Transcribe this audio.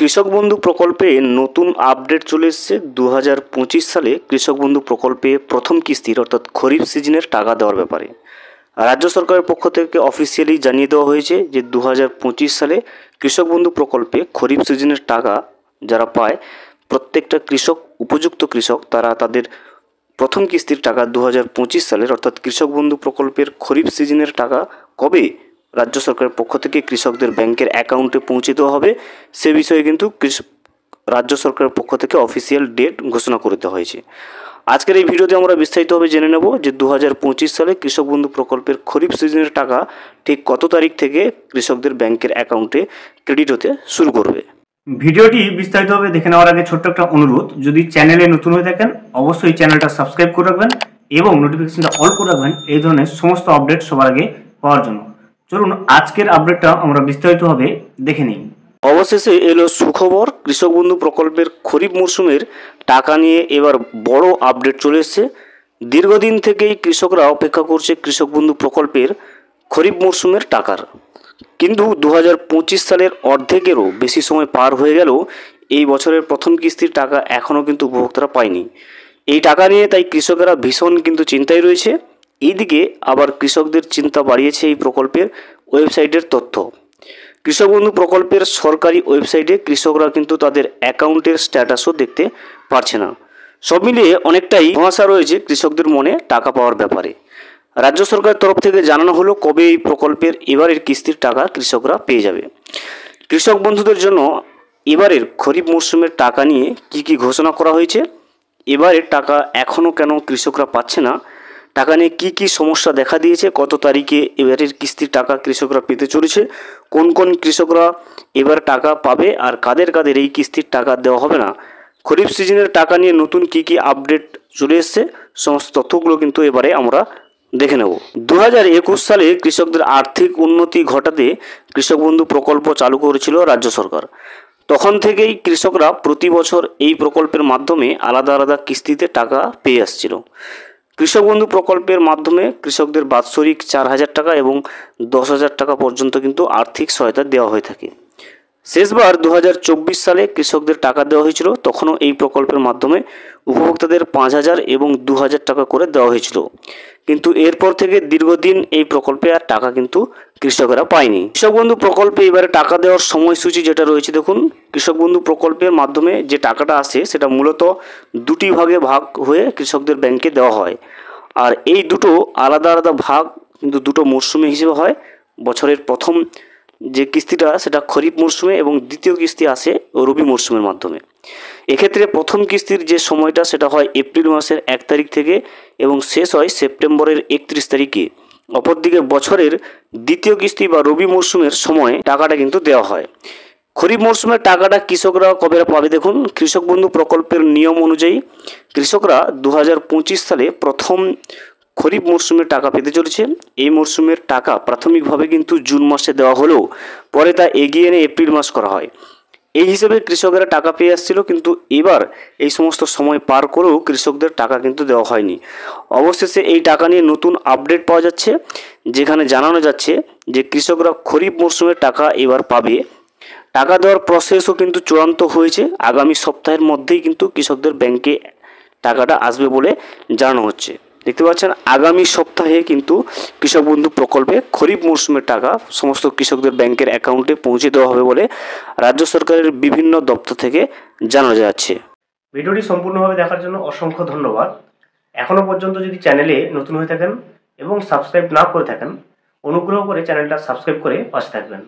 কৃষক বন্ধু প্রকল্পে নতুন আপডেট চলে এসেছে। 2025 সালে কৃষক বন্ধু প্রকল্পে প্রথম কিস্তির অর্থাৎ খরিফ সিজনের টাকা দেওয়ার ব্যাপারে রাজ্য সরকারের পক্ষ থেকে অফিসিয়ালি জানিয়ে দেওয়া হয়েছে যে 2025 সালে কৃষক বন্ধু প্রকল্পে খরিফ সিজনের টাকা যারা পায়, প্রত্যেকটা কৃষক, উপযুক্ত কৃষক, তারা তাদের প্রথম কিস্তির টাকা 2025 সালের অর্থাৎ কৃষক বন্ধু প্রকল্পের খরিফ সিজনের টাকা কবে রাজ্য সরকারের পক্ষ থেকে কৃষকদের ব্যাংকের অ্যাকাউন্টে পৌঁছে দেওয়া হবে সে বিষয়ে কিন্তু রাজ্য সরকারের পক্ষ থেকে অফিসিয়াল ডেট ঘোষণা করে দেওয়া হয়েছে। আজকের এই ভিডিওতে আমরা বিস্তারিতভাবে জেনে নেব যে 2025 সালে কৃষক বন্ধু প্রকল্পের খরিফ সিজনের টাকা ঠিক কত তারিখ থেকে কৃষকদের ব্যাংকের অ্যাকাউন্টে ক্রেডিট হতে শুরু করবে। ভিডিওটি বিস্তারিতভাবে দেখে নেওয়ার আগে ছোট্ট একটা অনুরোধ, যদি চ্যানেলে নতুন হয়ে থাকেন অবশ্যই চ্যানেলটা সাবস্ক্রাইব করে রাখবেন এবং নোটিফিকেশনটা অল করে রাখবেন এই ধরনের সমস্ত আপডেট সবার আগে পাওয়ার জন্য। চলুন আজকের আপডেটটা আমরা বিস্তারিতভাবে দেখে নিই। অবশেষে এলো সুখবর, কৃষক বন্ধু প্রকল্পের খরিফ মরশুমের টাকা নিয়ে এবার বড় আপডেট চলে এসেছে। দীর্ঘদিন থেকেই কৃষকরা অপেক্ষা করছে কৃষক বন্ধু প্রকল্পের খরিফ মরশুমের টাকার, কিন্তু 2025 সালের অর্ধেকেরও বেশি সময় পার হয়ে গেল এই বছরের প্রথম কিস্তির টাকা এখনও কিন্তু উপভোক্তারা পায়নি। এই টাকা নিয়ে তাই কৃষকেরা ভীষণ কিন্তু চিন্তায় রয়েছে। এইদিকে আবার কৃষকদের চিন্তা বাড়িয়েছে এই প্রকল্পের ওয়েবসাইটের তথ্য। কৃষক বন্ধু প্রকল্পের সরকারি ওয়েবসাইটে কৃষকরা কিন্তু তাদের অ্যাকাউন্টের স্ট্যাটাসও দেখতে পারছে না। সব মিলিয়ে অনেকটাই ধোঁয়াশা রয়েছে কৃষকদের মনে টাকা পাওয়ার ব্যাপারে। রাজ্য সরকারের তরফ থেকে জানানো হলো কবে এই প্রকল্পের এবারের কিস্তির টাকা কৃষকরা পেয়ে যাবে। কৃষক বন্ধুদের জন্য এবারের খরিফ মরশুমের টাকা নিয়ে কি ঘোষণা করা হয়েছে, এবারের টাকা এখনও কেন কৃষকরা পাচ্ছে না, টাকা নিয়ে কি সমস্যা দেখা দিয়েছে, কত তারিখে এবারের কিস্তির টাকা কৃষকরা পেতে চলেছে, কোন কোন কৃষকরা এবার টাকা পাবে আর কাদের কাদের এই কিস্তির টাকা দেওয়া হবে না, খরিফ সিজনের টাকা নিয়ে নতুন কি আপডেট চলে এসছে, সমস্ত তথ্যগুলো কিন্তু এবারে আমরা দেখে নেব। 2021 সালে কৃষকদের আর্থিক উন্নতি ঘটাতে কৃষক বন্ধু প্রকল্প চালু করেছিল রাজ্য সরকার। তখন থেকেই কৃষকরা প্রতি বছর এই প্রকল্পের মাধ্যমে আলাদা আলাদা কিস্তিতে টাকা পেয়ে আসছিল। কৃষক বন্ধু প্রকল্পের মাধ্যমে কৃষকদের বাৎসরিক 4,000 টাকা এবং 10,000 টাকা পর্যন্ত কিন্তু আর্থিক সহায়তা দেওয়া হয়ে থাকে। শেষবার 2024 সালে কৃষকদের টাকা দেওয়া হয়েছিল, তখনও এই প্রকল্পের মাধ্যমে উপভোক্তাদের 5,000 এবং 2,000 টাকা করে দেওয়া হয়েছিল, কিন্তু এরপর থেকে দীর্ঘদিন এই প্রকল্পে আর টাকা কিন্তু কৃষকেরা পায়নি। কৃষক বন্ধু প্রকল্পে এবারে টাকা দেওয়ার সময়সূচি যেটা রয়েছে, দেখুন, কৃষক বন্ধু প্রকল্পের মাধ্যমে যে টাকাটা আসে সেটা মূলত দুটি ভাগে ভাগ হয়ে কৃষকদের ব্যাংকে দেওয়া হয়, আর এই দুটো আলাদা আলাদা ভাগ কিন্তু দুটো মরশুমে হিসেবে হয়। বছরের প্রথম যে কিস্তিটা সেটা খরিফ মরশুমে এবং দ্বিতীয় কিস্তি আসে রবি মরশুমের মাধ্যমে। এক্ষেত্রে প্রথম কিস্তির যে সময়টা সেটা হয় এপ্রিল মাসের 1 তারিখ থেকে এবং শেষ হয় সেপ্টেম্বরের 31 তারিখে। অপরদিকে বছরের দ্বিতীয় কিস্তি বা রবি মরশুমের সময় টাকাটা কিন্তু দেওয়া হয়। খরিফ মরশুমের টাকাটা কৃষকরা কবে পাবে, দেখুন, কৃষক বন্ধু প্রকল্পের নিয়ম অনুযায়ী কৃষকরা 2025 সালে প্রথম খরিফ মরশুমের টাকা পেতে চলেছে। এই মরশুমের টাকা প্রাথমিকভাবে কিন্তু জুন মাসে দেওয়া হলেও পরে তা এগিয়ে এনে এপ্রিল মাস করা হয়। এই হিসেবে কৃষকেরা টাকা পেয়ে আসছিল, কিন্তু এবার এই সমস্ত সময় পার করেও কৃষকদের টাকা কিন্তু দেওয়া হয়নি। অবশেষে এই টাকা নিয়ে নতুন আপডেট পাওয়া যাচ্ছে, যেখানে জানানো যাচ্ছে যে কৃষকরা খরিফ মরশুমের টাকা এবার পাবে। টাকা দেওয়ার প্রসেসও কিন্তু চূড়ান্ত হয়েছে, আগামী সপ্তাহের মধ্যেই কিন্তু কৃষকদের ব্যাংকে টাকাটা আসবে বলে জানানো হচ্ছে। দেখতে পাচ্ছেন, আগামী সপ্তাহে কিন্তু কৃষক বন্ধু প্রকল্পে খরিফ মরশুমের টাকা সমস্ত কৃষকদের ব্যাংকের অ্যাকাউন্টে পৌঁছে দেওয়া হবে বলে রাজ্য সরকারের বিভিন্ন দপ্তর থেকে জানা যাচ্ছে। ভিডিওটি সম্পূর্ণভাবে দেখার জন্য অসংখ্য ধন্যবাদ। এখনও পর্যন্ত যদি চ্যানেলে নতুন হয়ে থাকেন এবং সাবস্ক্রাইব না করে থাকেন, অনুগ্রহ করে চ্যানেলটা সাবস্ক্রাইব করে পাশে থাকবেন।